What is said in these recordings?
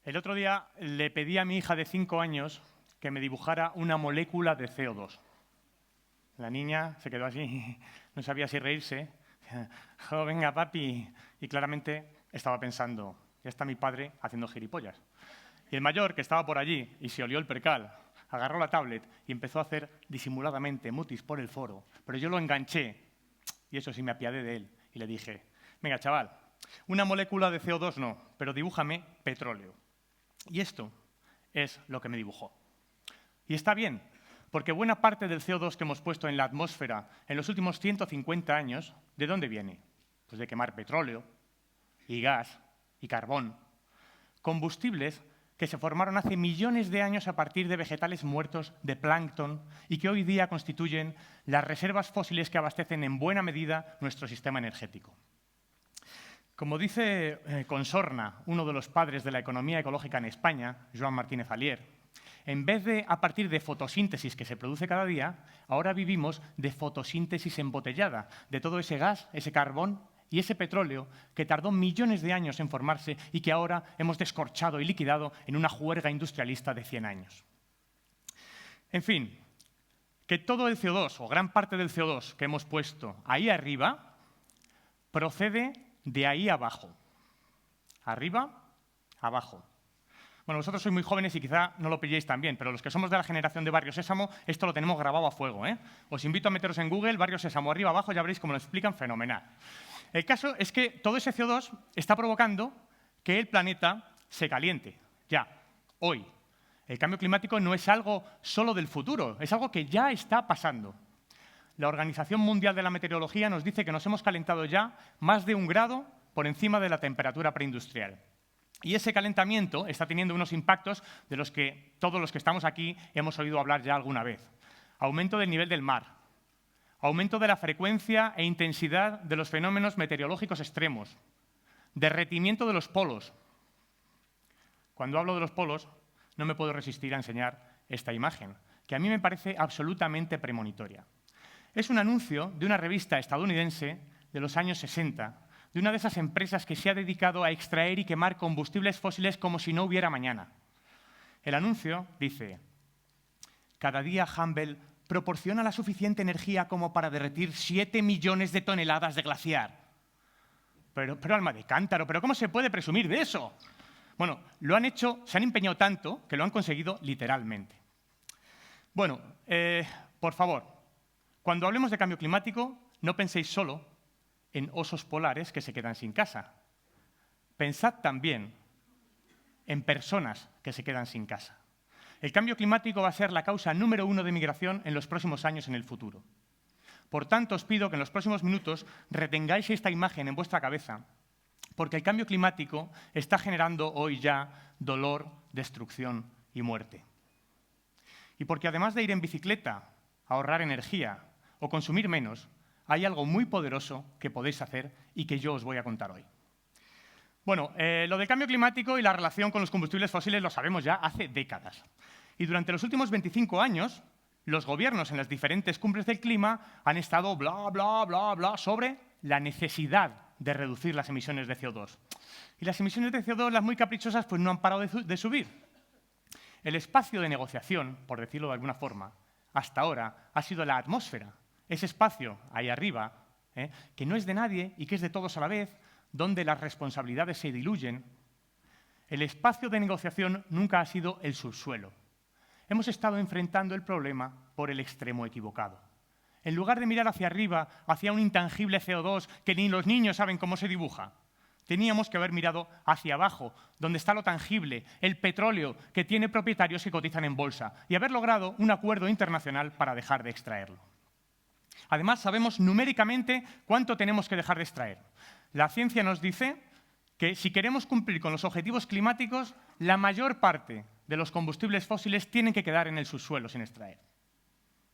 El otro día le pedí a mi hija de 5 años que me dibujara una molécula de CO2. La niña se quedó así, no sabía si reírse. Oh, venga, papi. Y claramente estaba pensando, ya está mi padre haciendo gilipollas. Y el mayor, que estaba por allí y se olió el percal, agarró la tablet y empezó a hacer disimuladamente mutis por el foro. Pero yo lo enganché, y eso sí me apiadé de él, y le dije, venga, chaval, una molécula de CO2 no, pero dibújame petróleo. Y esto es lo que me dibujó. Y está bien, porque buena parte del CO2 que hemos puesto en la atmósfera en los últimos 150 años, ¿de dónde viene? Pues de quemar petróleo y gas y carbón. Combustibles que se formaron hace millones de años a partir de vegetales muertos, de plancton, y que hoy día constituyen las reservas fósiles que abastecen en buena medida nuestro sistema energético. Como dice con sorna uno de los padres de la economía ecológica en España, Joan Martínez Alier, en vez de a partir de fotosíntesis que se produce cada día, ahora vivimos de fotosíntesis embotellada, de todo ese gas, ese carbón y ese petróleo que tardó millones de años en formarse y que ahora hemos descorchado y liquidado en una juerga industrialista de 100 años. En fin, que todo el CO2 o gran parte del CO2 que hemos puesto ahí arriba procede de ahí abajo. Arriba, abajo. Bueno, vosotros sois muy jóvenes y quizá no lo pilléis tan bien, pero los que somos de la generación de Barrio Sésamo, esto lo tenemos grabado a fuego, ¿eh? Os invito a meteros en Google, Barrio Sésamo, arriba, abajo, ya veréis cómo lo explican fenomenal. El caso es que todo ese CO2 está provocando que el planeta se caliente, ya, hoy. El cambio climático no es algo solo del futuro, es algo que ya está pasando. La Organización Mundial de la Meteorología nos dice que nos hemos calentado ya más de 1 grado por encima de la temperatura preindustrial. Y ese calentamiento está teniendo unos impactos de los que todos los que estamos aquí hemos oído hablar ya alguna vez. Aumento del nivel del mar, aumento de la frecuencia e intensidad de los fenómenos meteorológicos extremos, derretimiento de los polos. Cuando hablo de los polos, no me puedo resistir a enseñar esta imagen, que a mí me parece absolutamente premonitoria. Es un anuncio de una revista estadounidense de los años 60, de una de esas empresas que se ha dedicado a extraer y quemar combustibles fósiles como si no hubiera mañana. El anuncio dice, cada día Humble proporciona la suficiente energía como para derretir 7 millones de toneladas de glaciar. Pero alma de cántaro, ¿pero cómo se puede presumir de eso? Bueno, lo han hecho, se han empeñado tanto que lo han conseguido literalmente. Bueno, por favor, cuando hablemos de cambio climático, no penséis solo en osos polares que se quedan sin casa. Pensad también en personas que se quedan sin casa. El cambio climático va a ser la causa número 1 de migración en los próximos años en el futuro. Por tanto, os pido que en los próximos minutos retengáis esta imagen en vuestra cabeza, porque el cambio climático está generando hoy ya dolor, destrucción y muerte. Y porque además de ir en bicicleta, ahorrar energía o consumir menos, hay algo muy poderoso que podéis hacer y que yo os voy a contar hoy. Bueno, lo del cambio climático y la relación con los combustibles fósiles lo sabemos ya hace décadas. Y durante los últimos 25 años, los gobiernos en las diferentes cumbres del clima han estado bla, bla, bla, bla sobre la necesidad de reducir las emisiones de CO2. Y las emisiones de CO2, las muy caprichosas, pues no han parado de subir. El espacio de negociación, por decirlo de alguna forma, hasta ahora ha sido la atmósfera. Ese espacio, ahí arriba, que no es de nadie y que es de todos a la vez, donde las responsabilidades se diluyen. El espacio de negociación nunca ha sido el subsuelo. Hemos estado enfrentando el problema por el extremo equivocado. En lugar de mirar hacia arriba, hacia un intangible CO2 que ni los niños saben cómo se dibuja, teníamos que haber mirado hacia abajo, donde está lo tangible, el petróleo que tiene propietarios que cotizan en bolsa, y haber logrado un acuerdo internacional para dejar de extraerlo. Además, sabemos numéricamente cuánto tenemos que dejar de extraer. La ciencia nos dice que si queremos cumplir con los objetivos climáticos, la mayor parte de los combustibles fósiles tienen que quedar en el subsuelo sin extraer.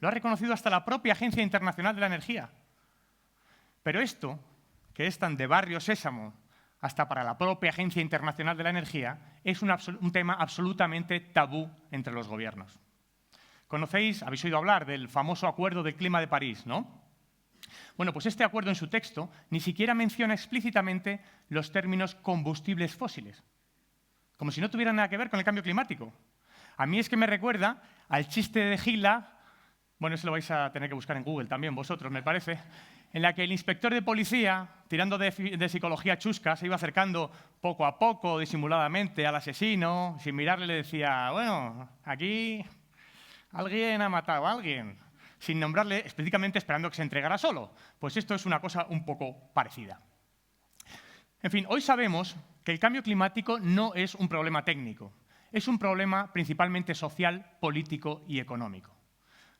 Lo ha reconocido hasta la propia Agencia Internacional de la Energía. Pero esto, que es tan de Barrio Sésamo hasta para la propia Agencia Internacional de la Energía, es un tema absolutamente tabú entre los gobiernos. Conocéis, habéis oído hablar del famoso Acuerdo del Clima de París, ¿no? Bueno, pues este acuerdo en su texto ni siquiera menciona explícitamente los términos combustibles fósiles. como si no tuviera nada que ver con el cambio climático. A mí es que me recuerda al chiste de Gila, bueno, eso lo vais a tener que buscar en Google también vosotros, me parece, en la que el inspector de policía, tirando de psicología chusca, se iba acercando poco a poco, disimuladamente, al asesino, sin mirarle le decía, bueno, aquí alguien ha matado a alguien, sin nombrarle específicamente esperando que se entregara solo. Pues esto es una cosa un poco parecida. En fin, hoy sabemos que el cambio climático no es un problema técnico, es un problema principalmente social, político y económico.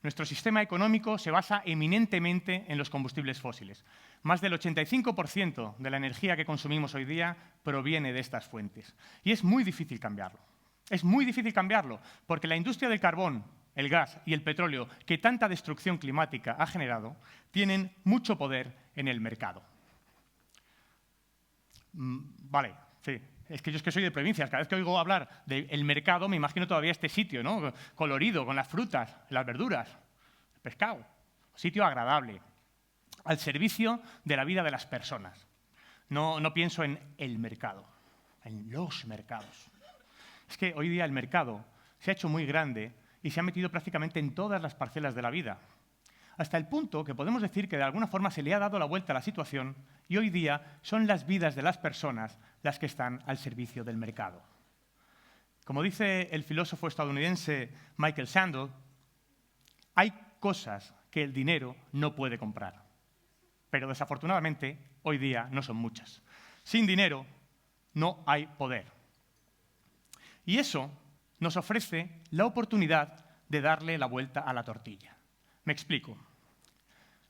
Nuestro sistema económico se basa eminentemente en los combustibles fósiles. Más del 85% de la energía que consumimos hoy día proviene de estas fuentes. Y es muy difícil cambiarlo. Es muy difícil cambiarlo, porque la industria del carbón, el gas y el petróleo, que tanta destrucción climática ha generado, tienen mucho poder en el mercado. Vale, sí. Es que yo es que soy de provincias. Cada vez que oigo hablar del mercado, me imagino todavía este sitio, ¿no? Colorido, con las frutas, las verduras, el pescado. Sitio agradable, al servicio de la vida de las personas. No pienso en el mercado, en los mercados. Es que hoy día el mercado se ha hecho muy grande y se ha metido prácticamente en todas las parcelas de la vida. Hasta el punto que podemos decir que de alguna forma se le ha dado la vuelta a la situación y hoy día son las vidas de las personas las que están al servicio del mercado. Como dice el filósofo estadounidense Michael Sandel, hay cosas que el dinero no puede comprar, pero desafortunadamente hoy día no son muchas. Sin dinero no hay poder. Y eso nos ofrece la oportunidad de darle la vuelta a la tortilla. Me explico.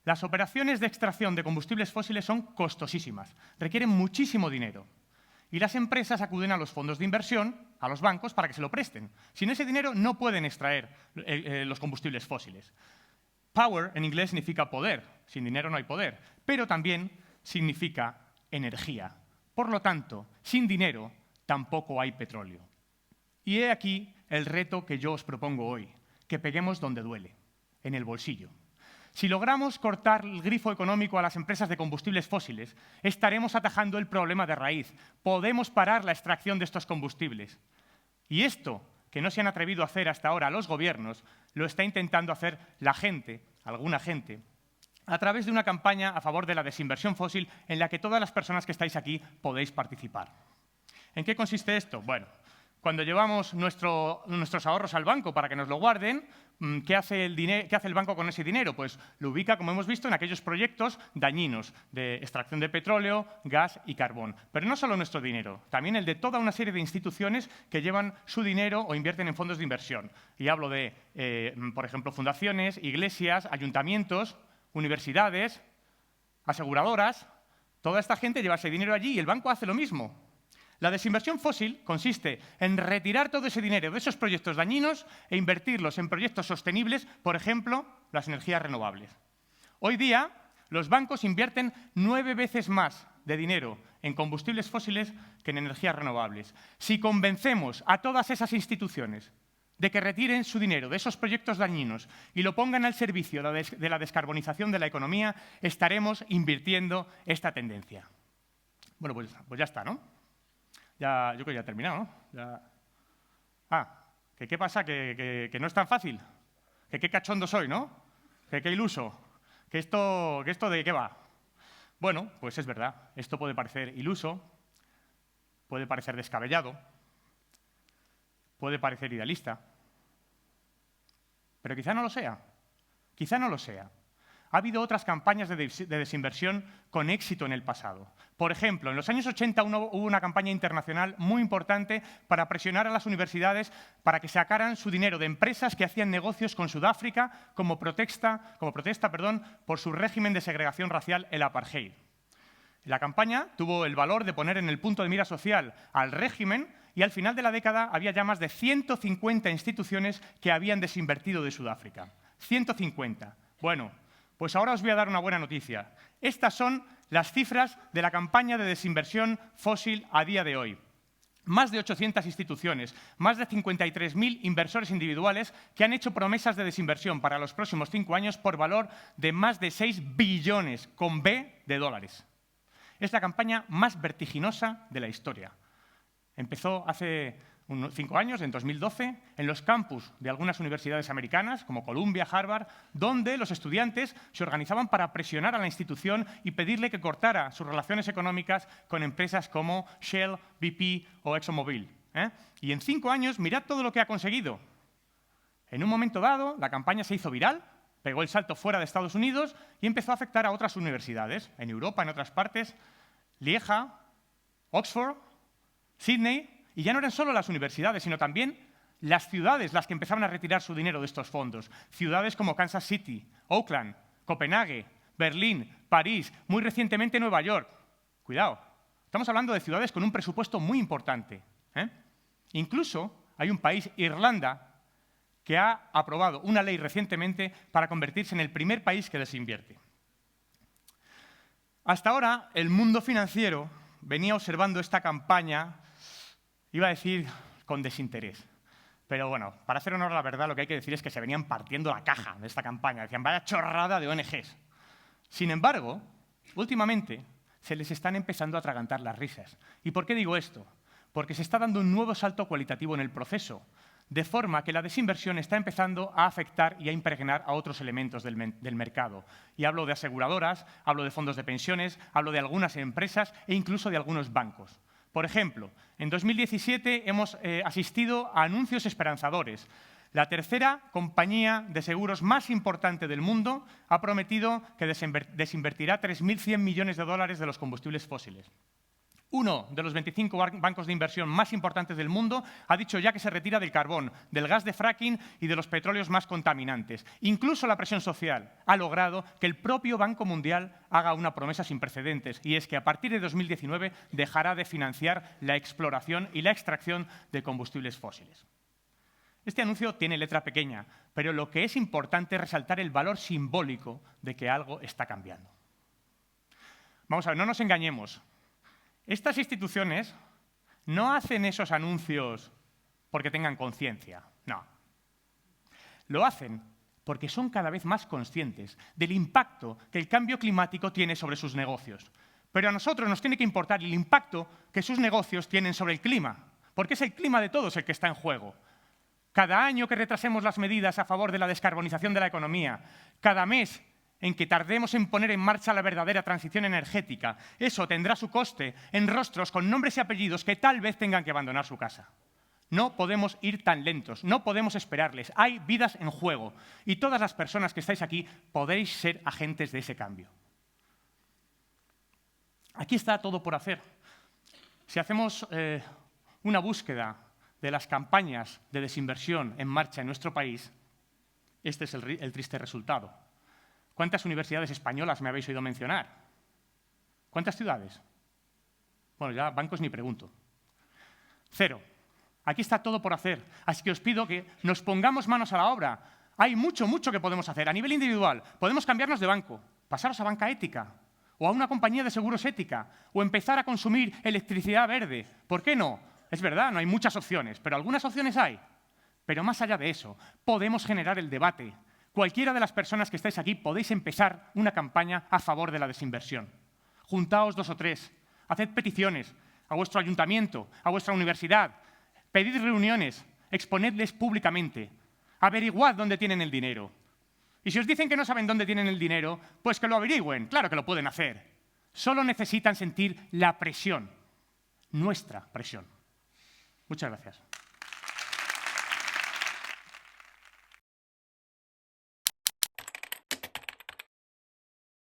Las operaciones de extracción de combustibles fósiles son costosísimas, requieren muchísimo dinero. Y las empresas acuden a los fondos de inversión, a los bancos, para que se lo presten. Sin ese dinero no pueden extraer los combustibles fósiles. Power, en inglés, significa poder. Sin dinero no hay poder. Pero también significa energía. Por lo tanto, sin dinero tampoco hay petróleo. Y he aquí el reto que yo os propongo hoy, que peguemos donde duele, en el bolsillo. Si logramos cortar el grifo económico a las empresas de combustibles fósiles, estaremos atajando el problema de raíz. Podemos parar la extracción de estos combustibles. Y esto, que no se han atrevido a hacer hasta ahora los gobiernos, lo está intentando hacer la gente, alguna gente, a través de una campaña a favor de la desinversión fósil en la que todas las personas que estáis aquí podéis participar. ¿En qué consiste esto? Bueno, cuando llevamos nuestros ahorros al banco para que nos lo guarden, ¿qué hace el banco con ese dinero? Pues lo ubica, como hemos visto, en aquellos proyectos dañinos de extracción de petróleo, gas y carbón. Pero no solo nuestro dinero, también el de toda una serie de instituciones que llevan su dinero o invierten en fondos de inversión. Y hablo de, por ejemplo, fundaciones, iglesias, ayuntamientos, universidades, aseguradoras. Toda esta gente lleva ese dinero allí y el banco hace lo mismo. La desinversión fósil consiste en retirar todo ese dinero de esos proyectos dañinos e invertirlos en proyectos sostenibles, por ejemplo, las energías renovables. Hoy día, los bancos invierten 9 veces más de dinero en combustibles fósiles que en energías renovables. Si convencemos a todas esas instituciones de que retiren su dinero de esos proyectos dañinos y lo pongan al servicio de la descarbonización de la economía, estaremos invirtiendo esta tendencia. Bueno, pues ya está, ¿no? Yo creo que ya he terminado, ¿no? ¿Qué pasa? ¿Que no es tan fácil? ¿Que qué cachondo soy, no? ¿Que qué iluso? ¿Que esto de qué va? Bueno, pues es verdad. Esto puede parecer iluso, puede parecer descabellado, puede parecer idealista, pero quizá no lo sea. Quizá no lo sea. Ha habido otras campañas de desinversión con éxito en el pasado. Por ejemplo, en los años 80 hubo una campaña internacional muy importante para presionar a las universidades para que sacaran su dinero de empresas que hacían negocios con Sudáfrica como protesta por su régimen de segregación racial, el apartheid. La campaña tuvo el valor de poner en el punto de mira social al régimen y al final de la década había ya más de 150 instituciones que habían desinvertido de Sudáfrica. 150. Bueno, pues ahora os voy a dar una buena noticia. Estas son las cifras de la campaña de desinversión fósil a día de hoy. Más de 800 instituciones, más de 53.000 inversores individuales que han hecho promesas de desinversión para los próximos 5 años por valor de más de 6 billones, con B, de dólares. Es la campaña más vertiginosa de la historia. Empezó hace unos 5 años, en 2012, en los campus de algunas universidades americanas, como Columbia, Harvard, donde los estudiantes se organizaban para presionar a la institución y pedirle que cortara sus relaciones económicas con empresas como Shell, BP o ExxonMobil. Y en 5 años, mirad todo lo que ha conseguido. En un momento dado, la campaña se hizo viral, pegó el salto fuera de Estados Unidos y empezó a afectar a otras universidades, en Europa, en otras partes, Lieja, Oxford, Sydney, y ya no eran solo las universidades, sino también las ciudades las que empezaban a retirar su dinero de estos fondos. Ciudades como Kansas City, Oakland, Copenhague, Berlín, París, muy recientemente Nueva York. Cuidado, estamos hablando de ciudades con un presupuesto muy importante. Incluso hay un país, Irlanda, que ha aprobado una ley recientemente para convertirse en el primer país que les invierte. Hasta ahora, el mundo financiero venía observando esta campaña, iba a decir, con desinterés. Pero bueno, para hacer honor a la verdad, lo que hay que decir es que se venían partiendo la caja de esta campaña. Decían, vaya chorrada de ONGs. Sin embargo, últimamente se les están empezando a atragantar las risas. ¿Y por qué digo esto? Porque se está dando un nuevo salto cualitativo en el proceso, de forma que la desinversión está empezando a afectar y a impregnar a otros elementos del mercado. Y hablo de aseguradoras, hablo de fondos de pensiones, hablo de algunas empresas e incluso de algunos bancos. Por ejemplo, en 2017 hemos asistido a anuncios esperanzadores. La tercera compañía de seguros más importante del mundo ha prometido que desinvertirá 3.100 millones de dólares de los combustibles fósiles. Uno de los 25 bancos de inversión más importantes del mundo ha dicho ya que se retira del carbón, del gas de fracking y de los petróleos más contaminantes. Incluso la presión social ha logrado que el propio Banco Mundial haga una promesa sin precedentes, y es que a partir de 2019 dejará de financiar la exploración y la extracción de combustibles fósiles. Este anuncio tiene letra pequeña, pero lo que es importante es resaltar el valor simbólico de que algo está cambiando. Vamos a ver, no nos engañemos. Estas instituciones no hacen esos anuncios porque tengan conciencia, no. Lo hacen porque son cada vez más conscientes del impacto que el cambio climático tiene sobre sus negocios. Pero a nosotros nos tiene que importar el impacto que sus negocios tienen sobre el clima, porque es el clima de todos el que está en juego. Cada año que retrasemos las medidas a favor de la descarbonización de la economía, cada mes en que tardemos en poner en marcha la verdadera transición energética, eso tendrá su coste en rostros con nombres y apellidos que tal vez tengan que abandonar su casa. No podemos ir tan lentos, no podemos esperarles. Hay vidas en juego y todas las personas que estáis aquí podéis ser agentes de ese cambio. Aquí está todo por hacer. Si hacemos una búsqueda de las campañas de desinversión en marcha en nuestro país, este es el triste resultado. ¿Cuántas universidades españolas me habéis oído mencionar? ¿Cuántas ciudades? Bueno, ya bancos ni pregunto. 0. Aquí está todo por hacer. Así que os pido que nos pongamos manos a la obra. Hay mucho que podemos hacer. A nivel individual, podemos cambiarnos de banco, pasaros a banca ética, o a una compañía de seguros ética, o empezar a consumir electricidad verde. ¿Por qué no? Es verdad, no hay muchas opciones, pero algunas opciones hay. Pero más allá de eso, podemos generar el debate. Cualquiera de las personas que estáis aquí podéis empezar una campaña a favor de la desinversión. Juntaos 2 o 3, haced peticiones a vuestro ayuntamiento, a vuestra universidad, pedid reuniones, exponedles públicamente, averiguad dónde tienen el dinero. Y si os dicen que no saben dónde tienen el dinero, pues que lo averigüen, claro que lo pueden hacer. Solo necesitan sentir la presión, nuestra presión. Muchas gracias.